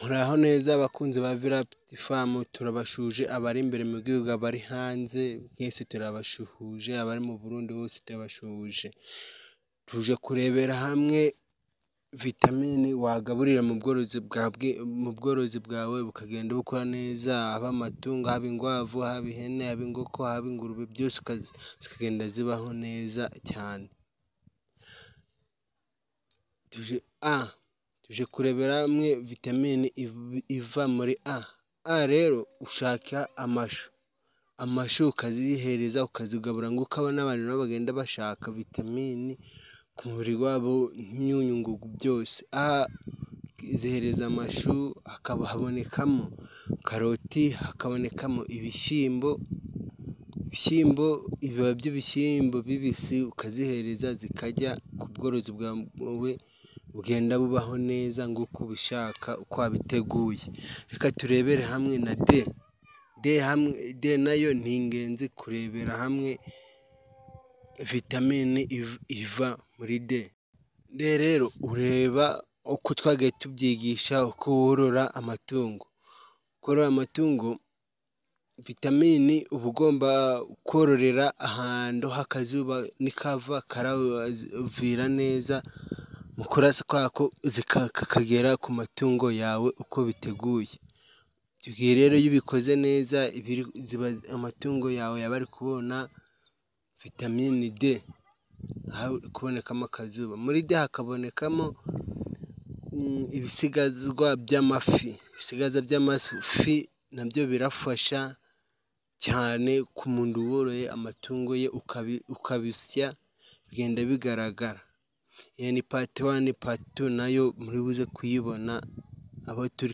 Muraho neza abakunzi ba Virapti Farm, turabashuje abari imbere mu gihugu, abari hanze mwese turabashuhuje, abari mu Burundi bose turabashuhuje. Tuje kurebera hamwe vitamini wagaburira mu bworozi bwawe bukagenda bukora neza, haba amatungo, haba ingwavu, haba ihene, haba inkoko, haba ingurube, byose zikagenda zibaho neza cyane. Tuje kurebera hamwe vitamini iva muri A rero ushaka amashu ukazihereza ukazigabura ngo ukabona abantu nabo bagenda bashaka vitamini ku mubiri wabo nk'imyunyungugu byose. Zihereza amashu, habonekamo karoti, hakabonekamo ibishyimbo, ibibabi by'ibishyimbo bibisi ukazihereza zikarya, ku bworozi bwawe bugenda bubaho neza nguko ubishaka uko wabiteguye. Reka turebere hamwe na D nayo ni ingenzi kurebera hamwe vitamini iva muri D rero ureba uko twagiye tubyigisha uko worora amatungo. Korora amatungo, vitamini uba ugomba kororera ahantu h'akazuba nikava karavira neza, mu kurasa kwako kakagera ku matungo yawe uko biteguye. Icyo gihe rero iyo ubikoze neza amatungo yawe yaba ari kubona vitamini D, kubonekamo akazuba. Muri D hakabonekamo ibisigazwa by'amafi nabyo birafasha cyane ku muntu woroye amatungo ye, ukabisya bigenda bigaragara. Iyo ni part 1, part 2 nayo muri buze kuyibona aho turi